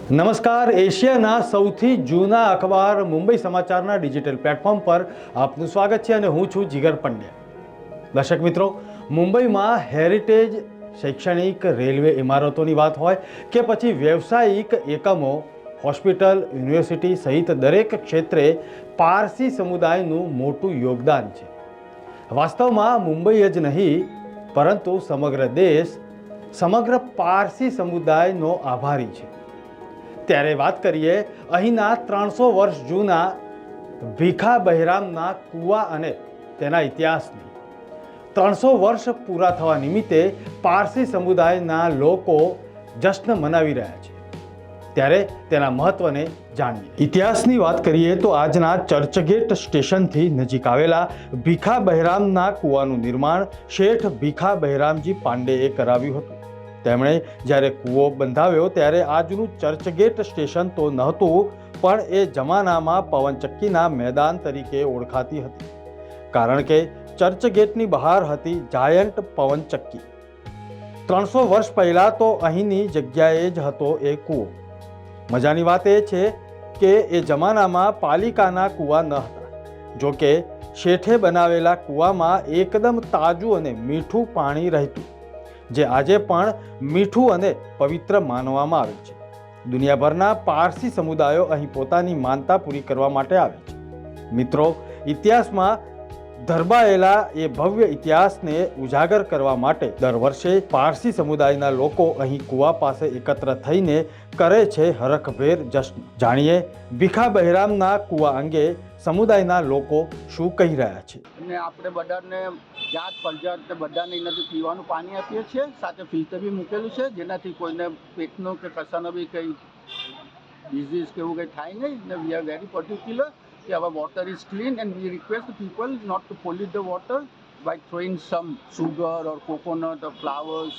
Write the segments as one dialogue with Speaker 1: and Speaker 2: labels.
Speaker 1: નમસ્કાર, એશિયાના સૌથી જૂના અખબાર મુંબઈ સમાચારના ડિજિટલ પ્લેટફોર્મ પર આપનું સ્વાગત છે અને હું છું જીગર પંડ્યા। દર્શક મિત્રો, મુંબઈમાં હેરિટેજ શૈક્ષણિક રેલવે ઇમારતોની વાત હોય કે પછી વ્યવસાયિક એકમો, હોસ્પિટલ, યુનિવર્સિટી સહિત દરેક ક્ષેત્રે પારસી સમુદાયનું મોટું યોગદાન છે। વાસ્તવમાં મુંબઈ જ નહીં પરંતુ સમગ્ર દેશ સમગ્ર પારસી સમુદાયનો આભારી છે। ત્યારે વાત કરીએ અહીંના 300 વર્ષ જૂના ભીખા બહેરામના કૂવા અને તેના ઇતિહાસની। 300 વર્ષ પૂરા થવા નિમિત્તે પારસી સમુદાયના લોકો જશ્ન મનાવી રહ્યા છે, ત્યારે તેના મહત્વને જાણીએ। ઇતિહાસની વાત કરીએ તો આજના ચર્ચગેટ સ્ટેશનથી નજીક આવેલા ભીખા બહેરામના કૂવાનું નિર્માણ શેઠ ભીખા બહેરામજી પાંડેએ કરાવ્યું હતું। તેમણે જ્યારે કૂવો બંધાવ્યો ત્યારે આજનું ચર્ચગેટ સ્ટેશન તો નહોતું, પણ એ જમાનામાં પવનચક્કીના મેદાન તરીકે ઓળખાતી હતી, કારણ કે ચર્ચગેટની બહાર હતી જાયન્ટ પવનચક્કી। 300 વર્ષ પહેલાં તો અહીંની જગ્યાએ જ હતો એ કૂવો। મજાની વાત એ છે કે એ જમાનામાં પાલિકાના કૂવા ન હતા। જો કે શેઠે બનાવેલા કૂવામાં એકદમ તાજું અને મીઠું પાણી રહેતું, જે આજે પણ મીઠું અને પવિત્ર માનવામાં આવે છે। દુનિયાભરના પારસી સમુદાયો અહીં પોતાની માનતા પૂરી કરવા માટે આવે છે। મિત્રો, ઇતિહાસમાં ધરબાયેલા એ ભવ્ય ઇતિહાસને ઉજાગર કરવા માટે દર વર્ષે પારસી સમુદાયના લોકો અહીં કૂવા પાસે એકત્ર થઈને કરે છે હરખભેર જશ્ન। જાણીએ ભીખા બહેરામના કૂવા અંગે સમુદાયના લોકો શું કહી રહ્યા છે।
Speaker 2: અને આપણે બધાને જાત પરજાત બધાને એનાથી પીવાનું પાણી આપીએ છીએ, સાથે ફિલ્ટર બી મૂકેલું છે, જેનાથી કોઈને પેટનો કે કશાનો બી કંઈ ડિઝીઝ કે એવું કંઈ થાય નહીં। ને વી આર વેરી પર્ટિક્યુલર કે our water is clean and we request the people not to pollute the water by throwing some sugar or coconut or flowers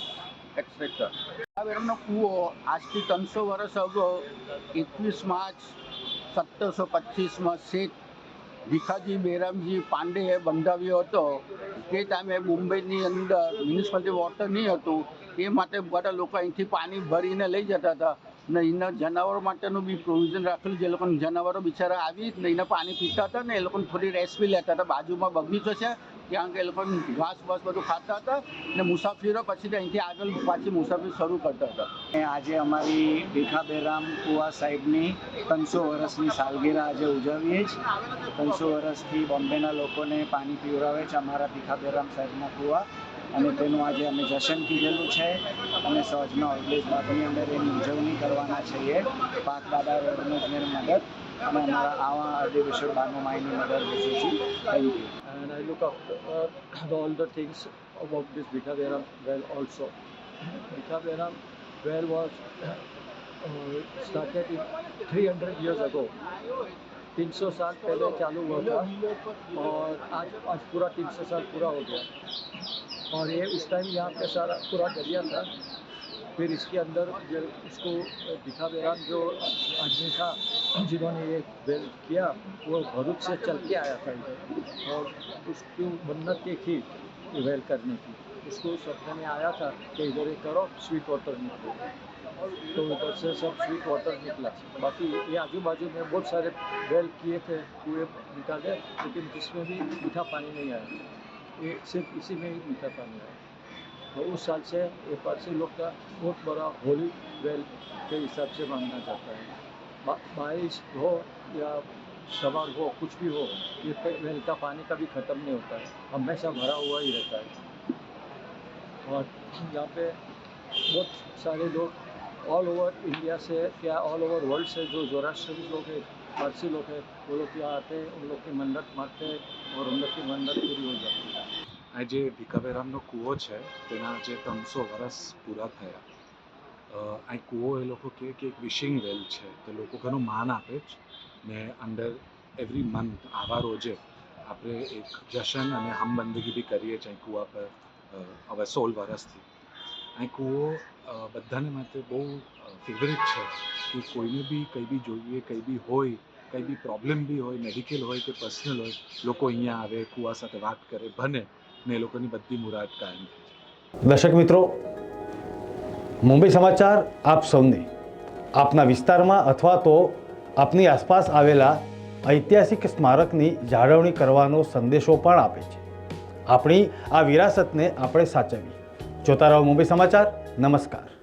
Speaker 2: etc. આ બેરમનો કૂવો આજથી 300 વર્ષ અગાઉ 21 માર્ચ 1725માં શેઠ ભીખાજી બહેરામજી પાંડેએ બંધાવ્યો હતો। તે ટાઈમે મુંબઈની અંદર મ્યુનિસિપાલિટી વોટર નહીં હતું, એ માટે બધા લોકો અહીંથી પાણી ભરીને લઈ જતા હતા ને એના જનાવરો માટેનું બી પ્રોવિઝન રાખેલું, જે લોકોને જનાવરો બિચારા આવી ને એને પાણી પીતા હતા ને એ લોકોને થોડી રેસ્ટ બી લેતા હતા। બાજુમાં બગીચો છે, ત્યાં એ લોકોને ઘાસ બાસ બધું ખાતા હતા ને મુસાફરીઓ પછી અહીંથી આગળ પાછી મુસાફરી શરૂ કરતા હતા।
Speaker 3: આજે અમારી ભીખા બહેરામ કુવા સાહેબની 300 વર્ષની સાલગીરા આજે ઉજવીએ જ। 300 વર્ષથી બોમ્બેના લોકોને પાણી પીવડાવે છે અમારા ભીખા બહેરામ સાહેબના કૂવા, અને તેનું આજે અમે જશન કીધેલું છે અને સહજના ઓલ્ડેજ બાદની અંદર એની ઉજવણી કરવાના છીએ પાક દાદા રોડની મદદ અને અમારા આવા અધિવેશન બાનુમાઈની મદદ બેસી છે। Thank you.
Speaker 4: And I look after all the things about this Bhikha Bheram well also. Bhikha Bheram well was started in 300 years ago. 300 साल पहले चालू हुआ था और आज पूरा 300 साल पूरा हो गया। और ये उस टाइम यहाँ पे सारा पूरा दरिया था। फिर इसके अंदर जो उसको भीखा बहराम जो आदमी था जिन्होंने ये वेल किया, वो भरूच से चल के आया था इधर, और उसकी मन्नत ये थी वेल करने की। उसको सपने में आया था कि इधर ये करो, स्वीट वाटर निकले, तो इधर से सब स्वीट वाटर निकला। बाकी ये आजू बाजू में बहुत सारे वेल किए थे, कुएँ निकाले, लेकिन जिसमें भी मीठा पानी नहीं आया। ये सिर्फ इसी में ही मीठा पानी आया। तो उस साल से ये पारसी लोग का बहुत बड़ा होली वेल के हिसाब से माना जाता है। बारिश हो या सवार हो, कुछ भी हो, ये वेल का पानी कभी ख़त्म नहीं होता है, हमेशा भरा हुआ ही रहता है। और यहाँ पे बहुत सारे लोग ऑल ओवर इंडिया से या ऑल ओवर वर्ल्ड से जो जोराष्ट्री लोग हैं, पारसी लोग हैं, वो लोग यहाँ आते हैं, उन लोग की मन्नत मारते हैं और उन लोग की मन्नत पूरी हो जाती है।
Speaker 5: આજે ભીખા બહેરામનો કૂવો છે તેના આજે 300 વર્ષ પૂરા થયા। આ કૂવો એ લોકો કહે કે એક વિશિંગ વેલ છે, તો લોકો ઘણું માન આપે જ ને અંડર એવરી મંથ આવા રોજે આપણે એક જશન અને હમબંદગી બી કરીએ છીએ કૂવા પર હવે 16 વર્ષથી। આ કૂવો બધાને માટે બહુ ફેવરેટ છે કે કોઈને બી કંઈ બી જોઈએ, કંઈ બી હોય, કંઈ બી પ્રોબ્લેમ બી હોય, મેડિકલ હોય કે પર્સનલ હોય, લોકો અહીંયા આવે, કૂવા સાથે વાત કરે, ભણે ને એ લોકોની બધી મુરાદ કાયમ થાય।
Speaker 1: દર્શક મિત્રો, મુંબઈ સમાચાર આપ સૌને આપના વિસ્તારમાં અથવા તો આપની આસપાસ આવેલા ઐતિહાસિક સ્મારકની જાળવણી કરવાનો સંદેશો પણ આપે છે. આપણી આ વિરાસતને આપણે સાચવીએ. જોતા રહો મુંબઈ સમાચાર. નમસ્કાર.